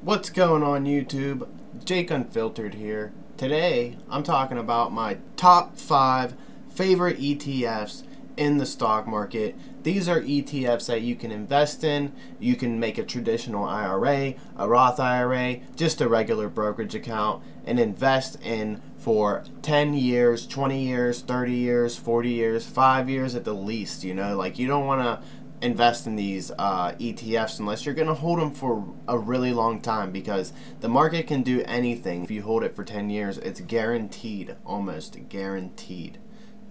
What's going on YouTube? Jake Unfiltered here. Today I'm talking about my top 5 favorite ETFs in the stock market. These are ETFs that you can invest in. You can make a traditional IRA, a Roth IRA, just a regular brokerage account, and invest in for 10 years, 20 years, 30 years, 40 years, 5 years at the least. You know, like you don't want to invest in these ETFs unless you're going to hold them for a really long time, because the market can do anything. If you hold it for 10 years, it's guaranteed, almost guaranteed,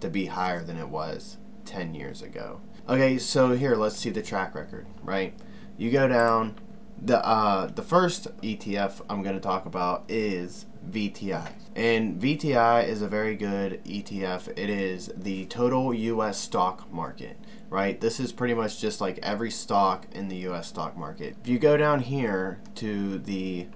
to be higher than it was 10 years ago. Okay, so here, let's see the track record, right? You go down, the first ETF I'm going to talk about is VTI. And VTI is a very good ETF. It is the total US stock market, right? This is pretty much just like every stock in the US stock market. If you go down here to the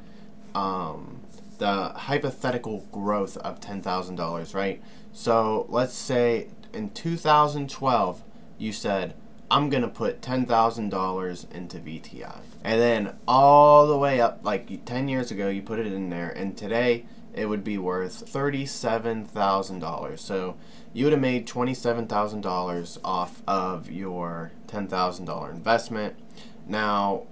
hypothetical growth of $10,000, right? So let's say in 2012 you said, I'm gonna put $10,000 into VTI, and then all the way up, like 10 years ago you put it in there, and today it would be worth $37,000. So you would have made $27,000 off of your $10,000 investment. Now,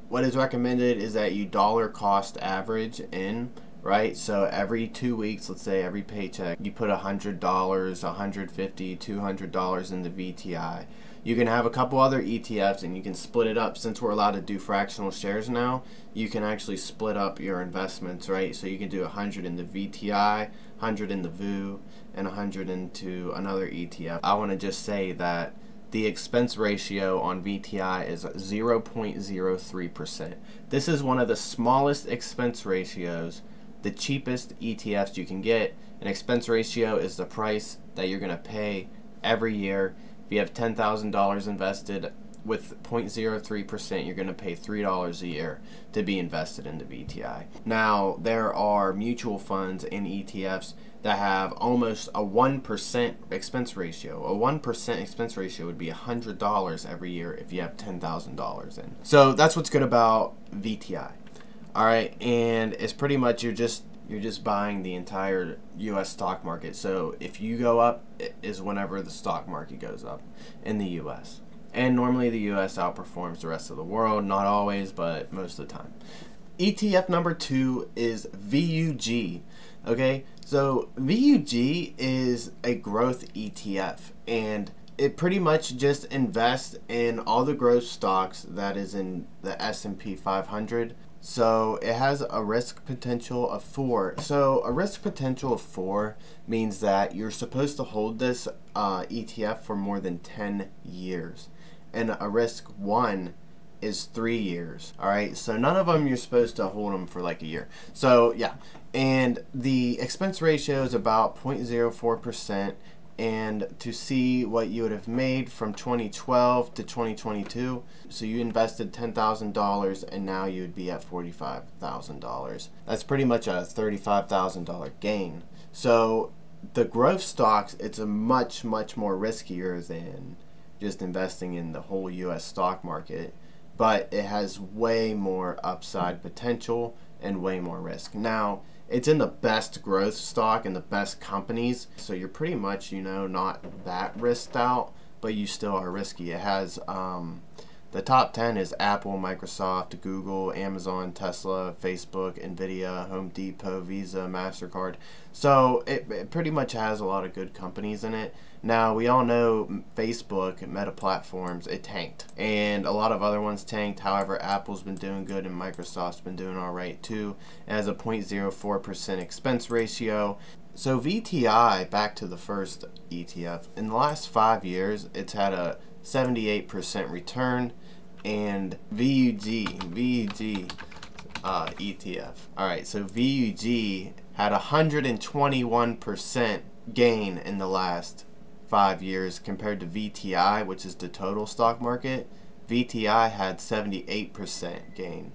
what is recommended is that you dollar cost average in, right? So every 2 weeks, let's say every paycheck, you put $100, $150, $200 into VTI. You can have a couple other ETFs and you can split it up. Since we're allowed to do fractional shares now, you can actually split up your investments, right? So you can do 100 into VTI, 100 into VOOG, and 100 into another ETF. I want to just say that the expense ratio on VTI is 0.03%. This is one of the smallest expense ratios, the cheapest ETFs you can get. An expense ratio is the price that you're going to pay every year. If you have $10,000 invested with 0.03%, you're going to pay $3 a year to be invested into VTI. Now, there are mutual funds and ETFs that have almost a 1% expense ratio. A 1% expense ratio would be $100 every year if you have $10,000 in. So that's what's good about VTI. All right, and it's pretty much you're just buying the entire U.S. stock market. So if you go up, it is whenever the stock market goes up in the U.S. And normally the U.S. outperforms the rest of the world. Not always, but most of the time. ETF number 2 is VOOG. Okay, so VOOG is a growth ETF, and it pretty much just invests in all the growth stocks that is in the S&P 500. So it has a risk potential of 4. So a risk potential of 4 means that you're supposed to hold this ETF for more than 10 years. And a risk 1 is 3 years. Alright, so none of them you're supposed to hold them for like a year. So yeah, and the expense ratio is about 0.04%. And to see what you would have made from 2012 to 2022, so you invested $10,000 and now you would be at $45,000. That's pretty much a $35,000 gain. So the growth stocks, it's a much more riskier than just investing in the whole US stock market, but it has way more upside potential and way more risk. Now, it's in the best growth stock and the best companies, so you're pretty much, you know, not that risked out, but you still are risky. It has the top 10 is Apple, Microsoft, Google, Amazon, Tesla, Facebook, Nvidia, Home Depot, Visa, MasterCard. So it pretty much has a lot of good companies in it. Now, we all know Facebook, Meta Platforms, it tanked. And a lot of other ones tanked. However, Apple's been doing good and Microsoft's been doing alright too. It has a 0.04% expense ratio. So VTI, back to the first ETF, in the last 5 years, it's had a 78% return. And VOOG ETF. Alright, so VOOG had 121% gain in the last 5 years compared to VTI, which is the total stock market. VTI had 78% gain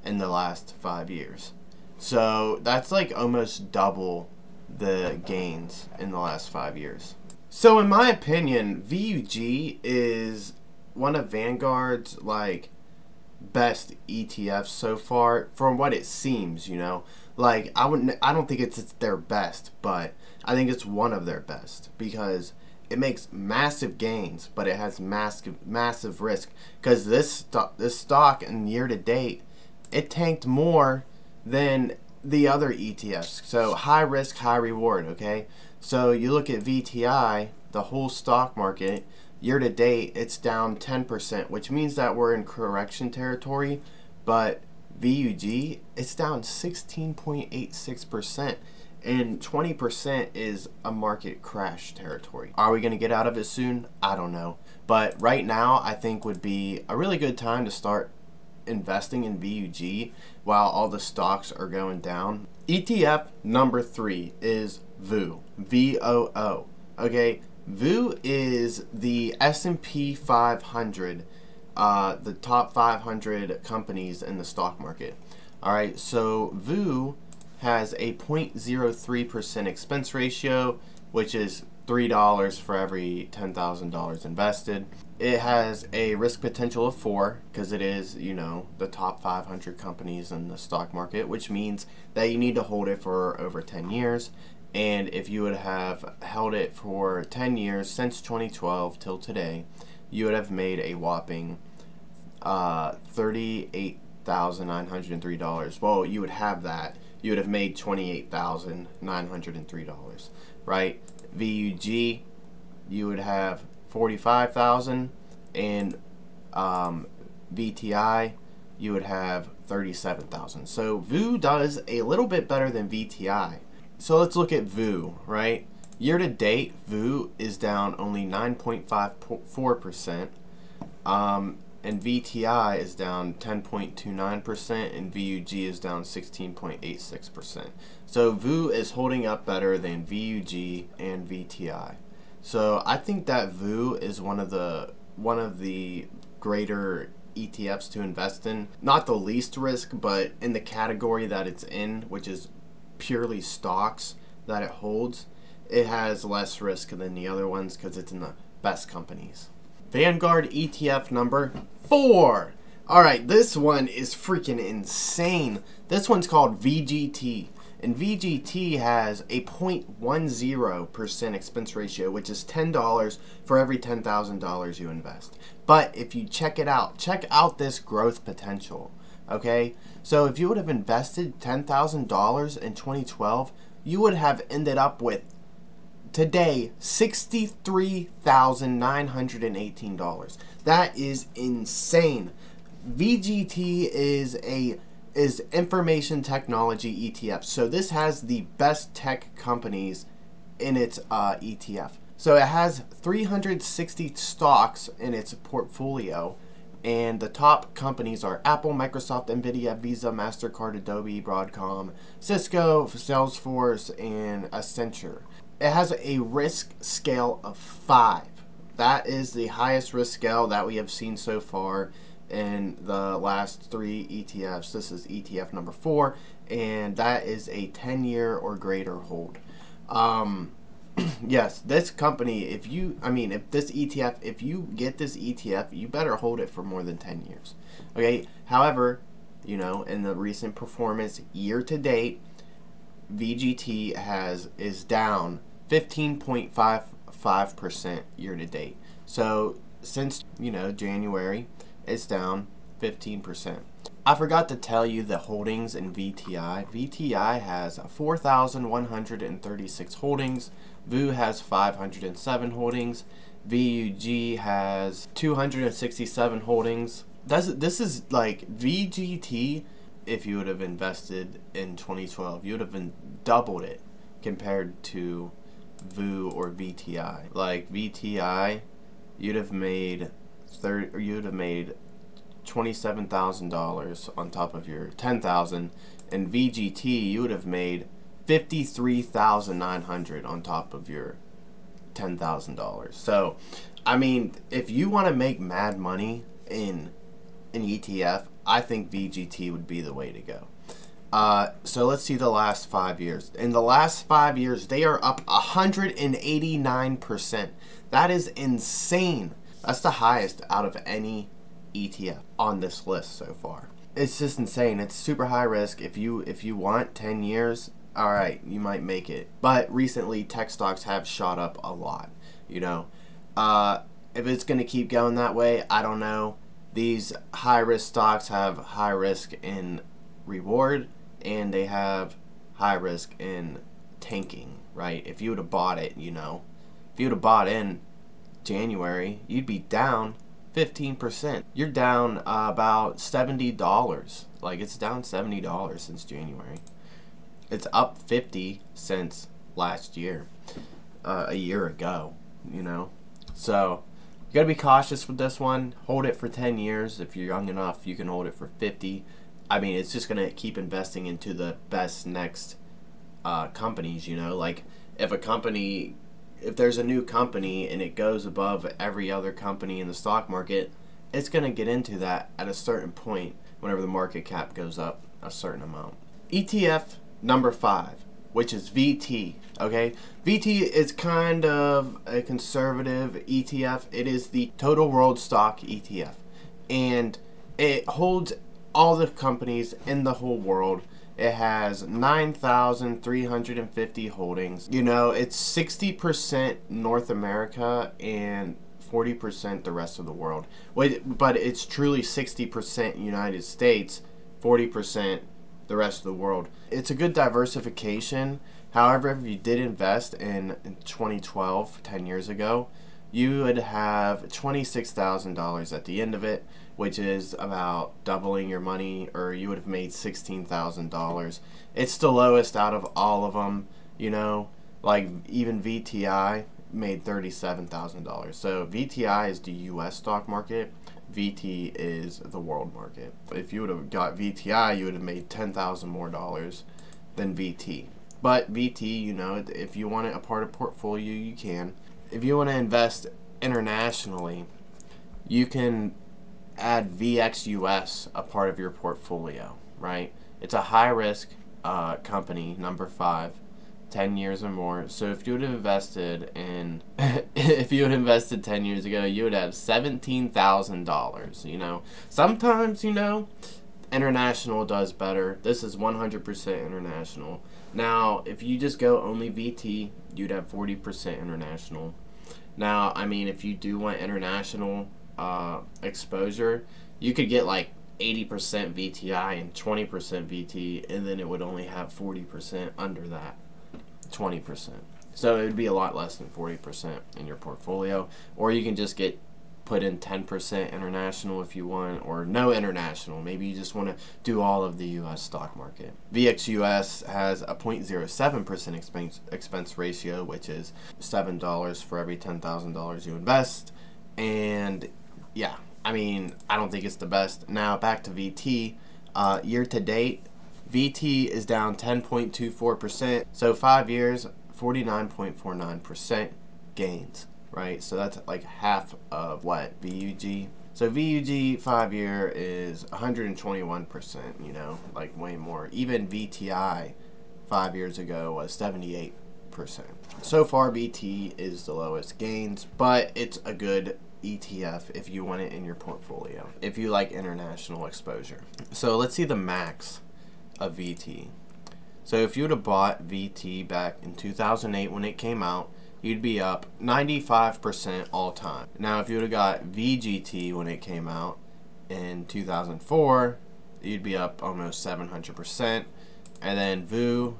in the last 5 years. So that's like almost double the gains in the last 5 years. So in my opinion, VOOG is one of Vanguard's like best ETFs so far from what it seems, you know. Like I don't think it's their best, but I think it's one of their best because it makes massive gains, but it has massive risk because this stock in year to date, it tanked more than the other ETFs. So high risk, high reward, okay? So you look at VTI, the whole stock market, year to date, it's down 10%, which means that we're in correction territory, but VUG, it's down 16.86%, and 20% is a market crash territory. Are we going to get out of it soon? I don't know. But right now, I think would be a really good time to start investing in VUG while all the stocks are going down. ETF number 3 is VOO, VOO. Okay, VOO is the S&P 500, the top 500 companies in the stock market. All right, so VOO has a 0.03% expense ratio, which is $3 for every $10,000 invested. It has a risk potential of 4 because it is, you know, the top 500 companies in the stock market, which means that you need to hold it for over 10 years. And if you would have held it for 10 years since 2012 till today, you would have made a whopping $38,903. Well, you would have that. You would have made $28,903, right? VUG, you would have 45,000, and VTI, you would have 37,000. So VOO does a little bit better than VTI. So let's look at VOO, right? Year to date, VOO is down only 9.54%, and VTI is down 10.29%, and VUG is down 16.86%. So VOO is holding up better than VUG and VTI. So I think that VOO is one of the greater ETFs to invest in. Not the least risk, but in the category that it's in, which is purely stocks that it holds, it has less risk than the other ones because it's in the best companies. Vanguard ETF number 4. Alright, this one is freaking insane. This one's called VGT. And VGT has a 0.10% expense ratio, which is $10 for every $10,000 you invest. But if you check out this growth potential. Okay, so if you would have invested $10,000 in 2012, you would have ended up with today $63,918. That is insane. VGT is information technology ETF. So this has the best tech companies in its ETF. So it has 360 stocks in its portfolio. And the top companies are Apple, Microsoft, Nvidia, Visa, MasterCard, Adobe, Broadcom, Cisco, Salesforce, and Accenture. It has a risk scale of 5. That is the highest risk scale that we have seen so far in the last 3 ETFs. This is ETF number 4, and that is a 10-year or greater hold. Yes, this company, if you get this ETF, you better hold it for more than 10 years. Okay, however, you know, in the recent performance year to date, VGT is down 15.55% year to date. So since, you know, January, it's down 15%. I forgot to tell you the holdings in VTI. VTI has 4,136 holdings. VOO has 507 holdings. VUG has 267 holdings. This is like VGT. If you would have invested in 2012, you would have doubled it compared to VOO or VTI. Like VTI, you'd have made $27,000 on top of your $10,000, and VGT you would have made $53,900 on top of your $10,000. So, I mean, if you want to make mad money in an ETF, I think VGT would be the way to go. So let's see the last 5 years. In the last 5 years, they are up 189%. That is insane. That's the highest out of any ETF on this list so far. It's just insane. It's super high risk. If you want 10 years, all right, you might make it. But recently, tech stocks have shot up a lot. You know, if it's going to keep going that way, I don't know. These high risk stocks have high risk in reward, and they have high risk in tanking, right? If you would have bought it, you know, if you would have bought in January, you'd be down 15%. You're down about $70. Like, it's down $70 since January. It's up 50 since last year, a year ago, you know. So you gotta be cautious with this one. Hold it for 10 years. If you're young enough, you can hold it for 50. I mean, it's just gonna keep investing into the best next companies, you know. Like, if there's a new company and it goes above every other company in the stock market, it's going to get into that at a certain point whenever the market cap goes up a certain amount. ETF number 5, which is VT, okay? VT is kind of a conservative ETF. It is the Total World Stock ETF, and it holds all the companies in the whole world. It has 9,350 holdings. You know, it's 60% North America and 40% the rest of the world. But it's truly 60% United States, 40% the rest of the world. It's a good diversification. However, if you did invest in 2012, 10 years ago, you would have $26,000 at the end of it, which is about doubling your money, or you would have made $16,000. It's the lowest out of all of them, you know. Like, even VTI made $37,000. So VTI is the US stock market, VT is the world market. If you would have got VTI, you would have made $10,000 more than VT. But VT, you know, if you want it a part of portfolio, you can. If you want to invest internationally, you can add VXUS a part of your portfolio, right? It's a high risk company, number 5, 10 years or more. So if you would have invested in if you would have invested 10 years ago, you would have $17,000, you know. Sometimes, you know, international does better. This is 100% international. Now, if you just go only VT, you'd have 40% international. Now, I mean, if you do want international exposure, you could get like 80% VTI and 20% VT, and then it would only have 40% under that 20%. So it would be a lot less than 40% in your portfolio. Or you can just put in 10% international if you want, or no international. Maybe you just want to do all of the US stock market. VXUS has a 0.07% expense ratio, which is $7 for every $10,000 you invest. And yeah, I mean, I don't think it's the best. Now back to VT. Year to date, VT is down 10.24%. So 5 years, 49.49% gains, right? So that's like half of what VUG. So VUG 5-year is 121%, you know, like way more. Even VTI 5 years ago was 78%. So far, VT is the lowest gains, but it's a good ETF if you want it in your portfolio, if you like international exposure. So let's see the max of VT. So if you would have bought VT back in 2008 when it came out, you'd be up 95% all time. Now if you would have got VGT when it came out in 2004, you'd be up almost 700%. And then VOOG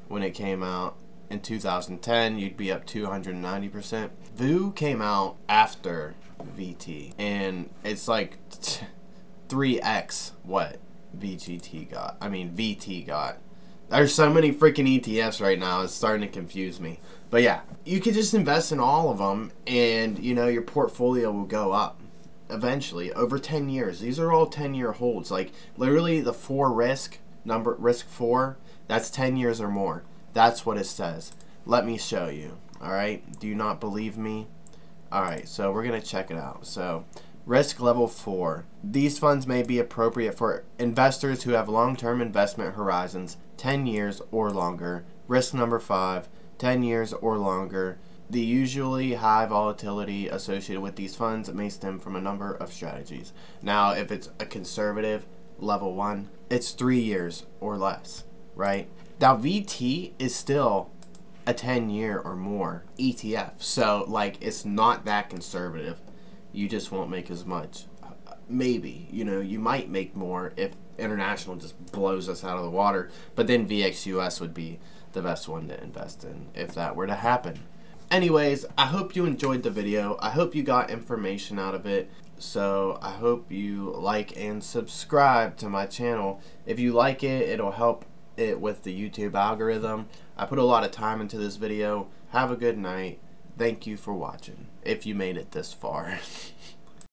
when it came out in 2010, you'd be up 290%. VOOG came out after VT, and it's like 3x what VT got. There's so many freaking ETFs right now, it's starting to confuse me. But yeah, you could just invest in all of them, and you know, your portfolio will go up eventually over 10 years. These are all 10-year holds. Like literally the risk 4, that's 10 years or more. That's what it says. Let me show you. Alright, do you not believe me? Alright, so we're going to check it out. So, risk level 4. These funds may be appropriate for investors who have long-term investment horizons, 10 years or longer. Risk number 5, 10 years or longer. The usually high volatility associated with these funds may stem from a number of strategies. Now, if it's a conservative level 1, it's 3 years or less, right? Now, VT is still a 10-year or more ETF, so like it's not that conservative. You just won't make as much. Maybe, you know, you might make more if international just blows us out of the water, but then VXUS would be the best one to invest in if that were to happen. Anyways, I hope you enjoyed the video. I hope you got information out of it. So I hope you like and subscribe to my channel. If you like it, it'll help it with the YouTube algorithm. I put a lot of time into this video. Have a good night. Thank you for watching, if you made it this far.